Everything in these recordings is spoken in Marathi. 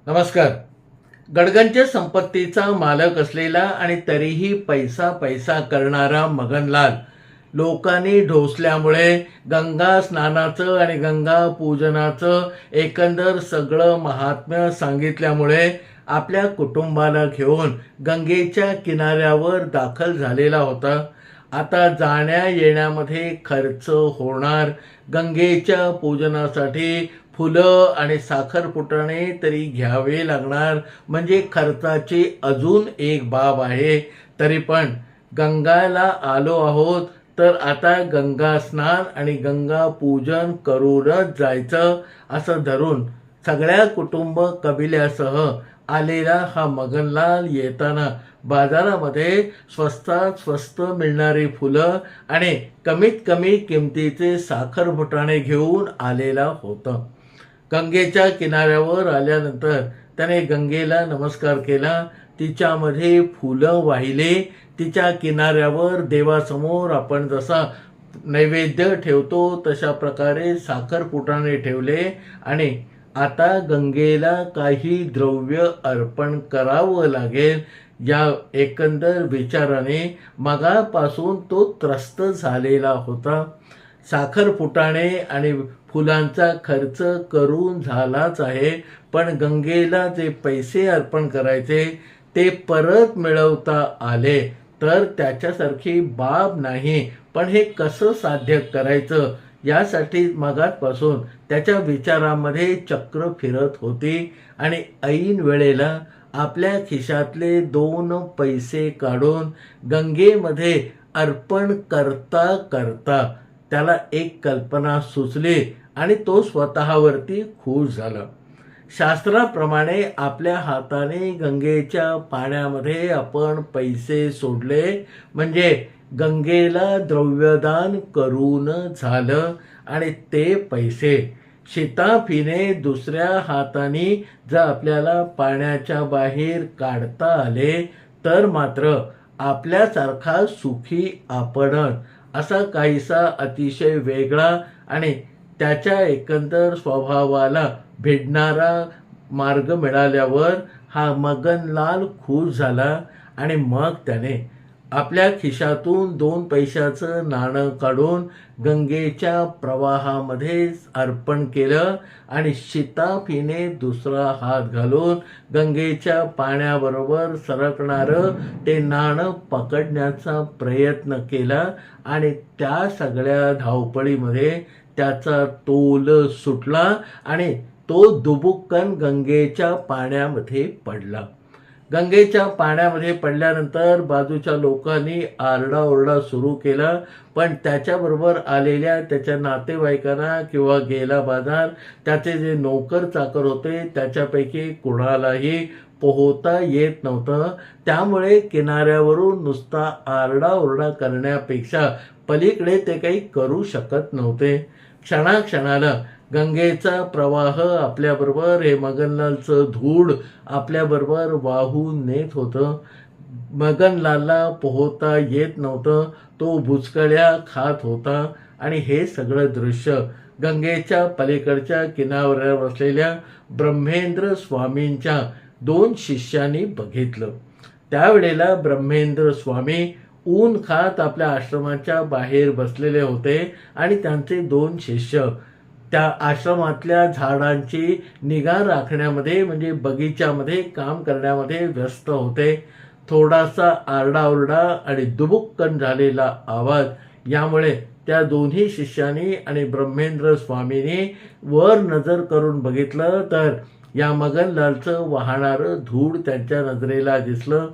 नमस्कार. गडगंज संपत्तीचा मालक असलेला आणि तरीही पैसा पैसा करणारा मगनलाल लोकांनी ढोसल्यामुळे गंगा स्नानाचं आणि गंगा पूजनाचं एकंदर सगळं महात्म्य सांगितल्यामुळे आपल्या कुटुंबाला घेऊन गंगेच्या किनाऱ्यावर दाखल झालेला होता. आता जाण्या येण्यामध्ये खर्च होणार, गंगेच्या पूजनासाठी फुलं आणि साखरपुटाणे तरी घ्यावे लागणार, म्हणजे खर्चाची अजून एक बाब आहे. तरी पण गंगाला आलो आहोत तर आता गंगा स्नान आणि गंगा पूजन करूनच जायचं असं धरून सगळ्या कुटुंब कबिल्यासह आलेला हा मगनलाल येताना बाजारामध्ये स्वस्तात स्वस्त मिळणारी फुलं आणि कमीत कमी किमतीचे साखरपुटाणे घेऊन आलेला होता. गंगेच्या किनाऱ्यावर आल्यानंतर त्याने गंगेला नमस्कार केला, तिच्यामध्ये फुलं वाहिले. तिच्या किनाऱ्यावर देवासमोर आपण जसा नैवेद्य ठेवतो तशा प्रकारे साखरपुटाणे ठेवले आणि आता गंगेला काही द्रव्य अर्पण करावं लागेल या एकंदर विचाराने मगापासून तो त्रस्त झालेला होता. साखरपुटाणे आणि फुलांचा खर्च करून झालाच आहे, पण गंगेला जे पैसे अर्पण करायचे ते परत मिळवता आले तर त्याच्यासारखी बाब नाही. पण हे कसं साध्य करायचं यासाठी मगापासून त्याच्या विचारामध्ये चक्र फिरत होती आणि ऐन वेळेला आपल्या खिशातले 2 पैसे काढून गंगेमध्ये अर्पण करता करता त्याला एक कल्पना सुचली आणि तो स्वतःवरती खुश झाला. शास्त्राप्रमाणे आपल्या हाताने गंगेच्या पाण्यामध्ये आपण पैसे सोडले म्हणजे गंगेला द्रव्यदान करून झालं आणि ते पैसे शिताफीने दुसऱ्या हाताने जर आपल्याला पाण्याच्या बाहेर काढता आले तर मात्र आपल्यासारखा सुखी आपणच असा काहीसा अतिशय वेगळा आणि त्याच्या एकंदर स्वभावाला भिडणारा मार्ग मिळाल्यावर हा मगनलाल खुश झाला आणि मग त्याने आपल्या खिशातून 2 पैशाचं नाणं काढून गंगेच्या प्रवाहामध्ये अर्पण केलं आणि शिताफीने दुसरा हात घालून गंगेच्या पाण्याबरोबर सरकणारं ते नाणं पकडण्याचा प्रयत्न केला आणि त्या सगळ्या धावपळीमध्ये त्याचा तोल सुटला आणि तो दुबुक्कन गंगेच्या पाण्यामध्ये पडला. गंगेच्या पाण्यामध्ये पडल्यानंतर बाजूच्या लोकांनी आरडाओरडा सुरू केला, पण त्याच्याबरोबर आलेल्या त्याच्या नातेवाईकांना किंवा गेला बाजार त्याचे जे नोकर चाकर होते त्याच्यापैकी कुणालाही पोहता येत नव्हतं. त्यामुळे किनाऱ्यावरून नुसता आरडाओरडा करण्यापेक्षा पलीकडे ते काही करू शकत नव्हते. क्षणाक्षणाला गंगेचा प्रवाह आपल्याबरोबर हे मगनलालचं धूळ आपल्याबरोबर वाहून नेत होतं. मगनलालला पोहता येत नव्हतं, तो बुचकळ्या खात होता आणि हे सगळं दृश्य गंगेच्या पलीकडच्या किनाऱ्यावर असलेल्या ब्रह्मेंद्र स्वामींच्या 2 शिष्यांनी बघितलं. त्यावेळेला ब्रह्मेंद्र स्वामी ऊन खात आपल्या आश्रमाच्या बाहेर बसलेले होते आणि त्यांचे 2 शिष्य त्या आश्रमातल्या झाडांची निगा राखण्यामध्ये म्हणजे बगीच्यामध्ये काम करण्यामध्ये व्यस्त होते. थोडासा आरडाओरडा आणि दुबुक्कन झालेला आवाज यामुळे त्या दोन्ही शिष्यांनी आणि ब्रह्मेंद्र स्वामींनी वर नजर करून बघितलं तर या मगनलालचं वाहणारं धूळ त्यांच्या नजरेला दिसलं.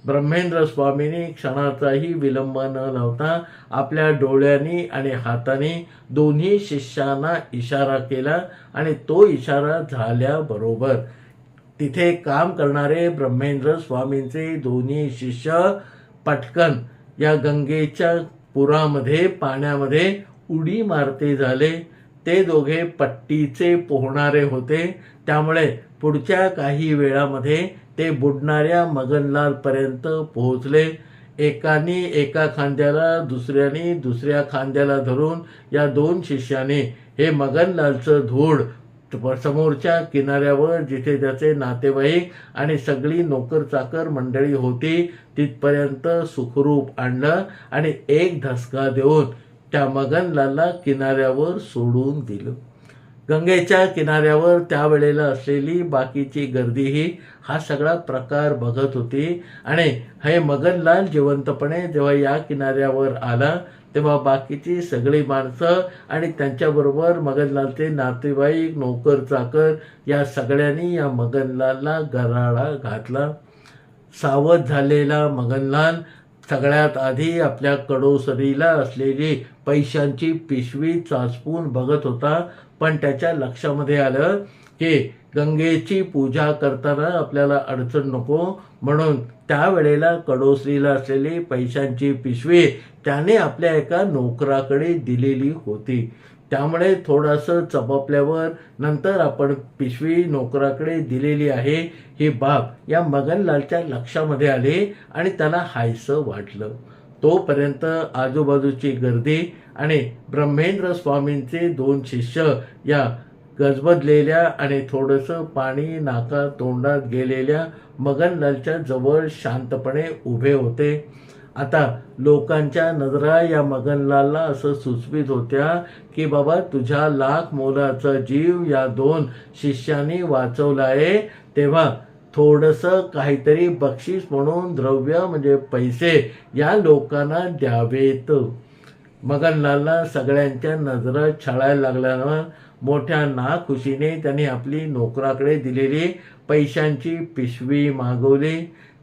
ब्रह्मेंद्र स्वामींनी क्षणाचाही विलंब न लावता आपल्या डोळ्यांनी आणि हाताने दोन्ही शिष्यांना इशारा केला आणि तो इशारा झाल्याबरोबर तिथे काम करणारे ब्रह्मेंद्र स्वामींचे दोन्ही शिष्य पटकन या गंगेच्या पुरामध्ये पाण्यामध्ये उडी मारते झाले. ते दोघे पट्टीचे पोहणारे होते, त्यामुळे पुढच्या काही वेळामध्ये ते बुडणाऱ्या मगनलालपर्यंत पोहोचले. एकाने एका खांद्याला दुसऱ्या खांद्याला धरून या 2 शिष्याने हे मगनलालचं धूळ समोरच्या किनाऱ्यावर जिथे त्याचे नातेवाईक आणि सगळी नोकर चाकर मंडळी होती तिथपर्यंत सुखरूप आणलं आणि एक धसका देऊन त्या मगनलालला किनाऱ्यावर सोडून दिलं. गंगेच्या किनाऱ्यावर त्यावेळेला असलेली बाकीची गर्दीही हा सगळा प्रकार बघत होती आणि हे मगनलाल जिवंतपणे जेव्हा या किनाऱ्यावर आला तेव्हा बाकीची सगळी माणसं आणि त्यांच्याबरोबर मगनलालचे नातेवाईक नोकर चाकर या सगळ्यांनी या मगनलालला गराळा घातला. सावध झालेला मगनलाल सगळ्यात आधी आपल्या कडोसरीला असलेली पैशांची पिशवी चाचपून बघत होता, पण त्याच्या लक्षामध्ये आलं की गंगेची पूजा करताना आपल्याला अडचण नको म्हणून त्यावेळेला कडोसरीला असलेली पैशांची पिशवी त्याने आपल्या एका नोकराकडे दिलेली होती. त्यामुळे थोडंसं चपपल्यावर नंतर आपण पिशवी नोकराकडे दिलेली आहे ही बाब या मगनलालच्या लक्षामध्ये आली आणि त्याला हायसं वाटलं. तोपर्यंत आजूबाजूची गर्दी आणि ब्रह्मेंद्र स्वामींचे 2 शिष्य या गजबजलेल्या आणि थोडंसं पाणी नाका तोंडात गेलेल्या मगनलालच्या जवळ शांतपणे उभे होते. आता लोकांच्या नजरा या मगनलालला असं सुचवित होत्या की बाबा तुझ्या लाख मोलाचा जीव या 2 शिष्यांनी वाचवला आहे, तेव्हा थोडंसं काहीतरी बक्षीस म्हणून द्रव्य म्हणजे पैसे या लोकांना द्यावेत. मगनलालला सगळ्यांच्या नजरा छळायला लागल्यानं मोठ्या नाखुशीने त्यांनी आपली नोकराकडे दिलेली पैशांची पिशवी मागवली.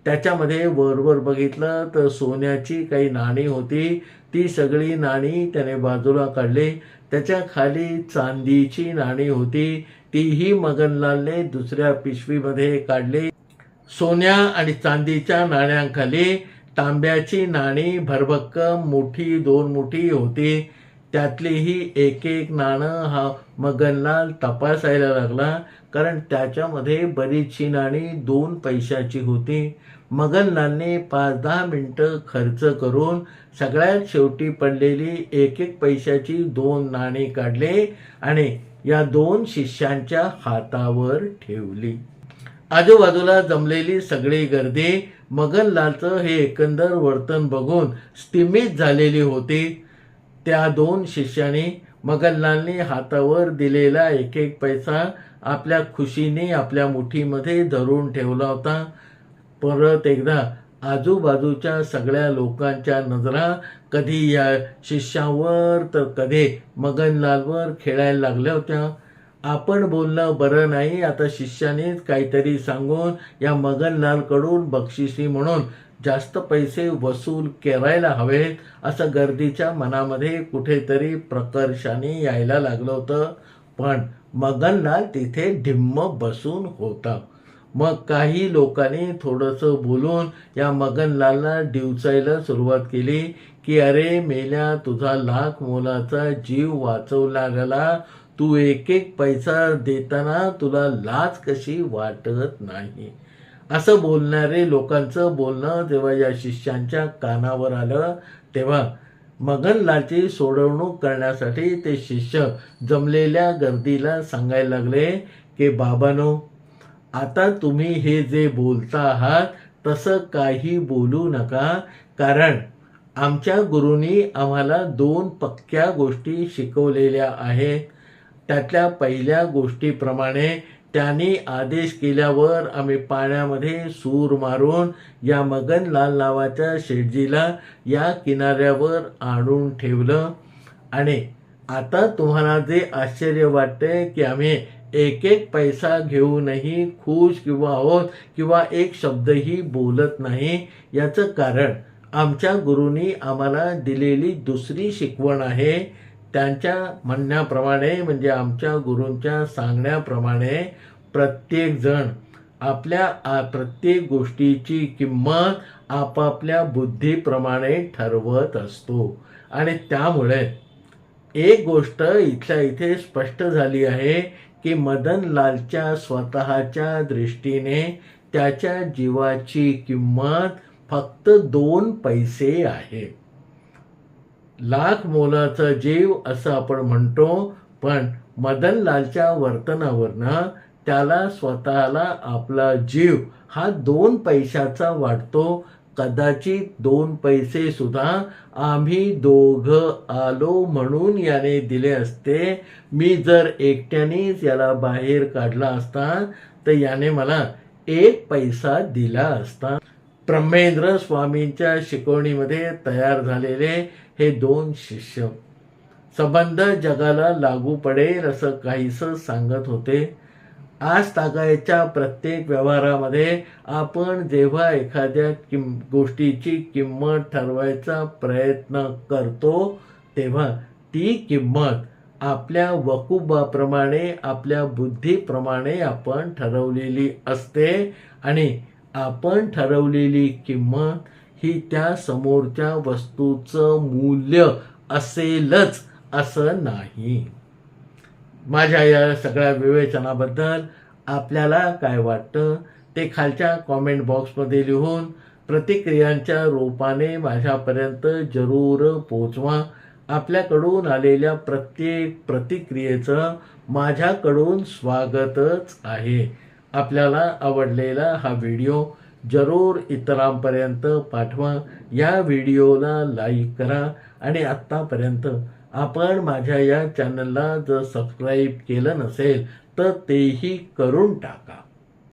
त्याच्यामध्ये वरवर बघितलं तर सोन्याची काही नाणी होती. ती सगळी नाणी त्याने बाजूला काढली. त्याच्या खाली चांदीची नाणी होती, तीही मगनलालने दुसऱ्या पिशवीमध्ये काढली. सोन्या आणि चांदीच्या नाण्यांखाली तांब्याची नाणी भरभक्कम मुठी 2 मुठी होती. त्यातलीही एक एक नाणं हा मगनलाल तपासायला लागला, कारण त्याच्यामध्ये बरीचशी नाणी 2 पैशाची होती. मगनलालने 5-10 मिनिटं खर्च करून सगळ्यात शेवटी पडलेली एक एक पैशाची 2 नाणी काढले आणि या 2 शिष्यांच्या हातावर ठेवली. आजूबाजूला जमलेली सगळी गर्दी मगनलालचं हे एकंदर वर्तन बघून स्तिमित झालेली होती. त्या 2 शिष्यांनी मगनलालने हातावर दिलेला एक एक पैसा आपल्या खुशीने आपल्या मुठीमध्ये धरून ठेवला होता. परत एकदा आजूबाजूच्या सगळ्या लोकांच्या नजरा कधी या शिष्यावर तर कधी मगनलालवर खेळायला लागल्या होत्या. आपण बोलणं बरं नाही, आता शिष्यानेच काहीतरी सांगून या मगनलालकडून बक्षिसी म्हणून जास्त पैसे वसूल करायला हवेत असं गर्दीच्या मनामध्ये कुठेतरी प्रकर्षाने यायला लागलं होतं. पण मगनलाल तिथे ढिम्म बसून होता. मग काही लोकांनी थोडंसं बोलून या मगनलालला डिवचायला सुरुवात केली की अरे मेल्या, तुझा लाख मोलाचा जीव वाचवणाऱ्याला तू एक एक पैसा देताना तुला लाज कशी वाटत नाही. असं बोलणारे लोकांचं बोलणं जेव्हा या शिष्यांच्या कानावर आलं तेव्हा मगनलालची सोडवणूक करण्यासाठी ते शिष्य जमलेल्या गर्दीला सांगायला लागले की बाबांनो, आता तुम्ही हे जे बोलता आहात तसं काही बोलू नका, कारण आमच्या गुरूंनी आम्हाला 2 पक्क्या गोष्टी शिकवलेल्या आहेत. त्यातल्या पहिल्या गोष्टीप्रमाणे त्यांनी आदेश केल्यावर आम्ही पाण्यामध्ये सूर मारून या मगनलाल नावाच्या शेठजीला या किनाऱ्यावर आणून ठेवलं. आणि आता तुम्हाला जे आश्चर्य वाटते की आम्ही एक एक पैसा घेऊनही खुश किंवा आहोत किंवा एक शब्दही बोलत नाही, याचं कारण आमच्या गुरूंनी आम्हाला दिलेली दुसरी शिकवण आहे. त्यांच्या म्हणण्याप्रमाणे म्हणजे आमच्या गुरूंच्या सांगण्याप्रमाणे प्रत्येक जण आपल्या प्रत्येक गोष्टीची किंमत आपापल्या बुद्धीप्रमाणे ठरवत असतो. आणि त्यामुळे एक गोष्ट इथल्या इथे स्पष्ट झाली आहे की मदनलालच्या स्वतःच्या दृष्टीने त्याच्या जीवाची किंमत फक्त 2 पैसे आहे. लाख मोलाचा जीव असं आपण म्हणतो, पण मदनलालच्या वर्तनावरनं त्याला स्वतःला आपला जीव हा 2 पैशाचा वाटतो. कदाचित 2 पैसे सुद्धा आम्ही दोघं आलो म्हणून याने दिले असते. मी जर एकट्यानेच याला बाहेर काढला असता तर याने मला 1 पैसा दिला असता. ब्रह्मेंद्र स्वामींच्या शिकवणीमध्ये तयार झालेले हे 2 शिष्य संबंध जगाला लागू पडेल असं काहीसं सांगत होते. आज तागायच्या प्रत्येक व्यवहारामध्ये आपण जेव्हा एखाद्या गोष्टीची किंमत ठरवायचा प्रयत्न करतो तेव्हा ती किंमत आपल्या वकुबाप्रमाणे आपल्या बुद्धीप्रमाणे आपण ठरवलेली असते आणि आपण ठरवलेली किंमत ही त्या समोरच्या वस्तूचं मूल्य असेलच असं नाही. माझ्या या सगळ्या विवेचनाबद्दल आपल्याला काय वाटतं ते खालच्या कॉमेंट बॉक्समध्ये लिहून प्रतिक्रियांच्या रूपाने माझ्यापर्यंत जरूर पोचवा. आपल्याकडून आलेल्या प्रत्येक प्रतिक्रियेचं माझ्याकडून स्वागतच आहे. आपल्याला आवडलेला हा व्हिडिओ जरूर इतरांपर्यंत पाठवा. या व्हिडिओला लाईक करा आणि आत्तापर्यंत आपण माझ्या या चॅनलला जर सबस्क्राईब केलं नसेल तर तेही करून टाका.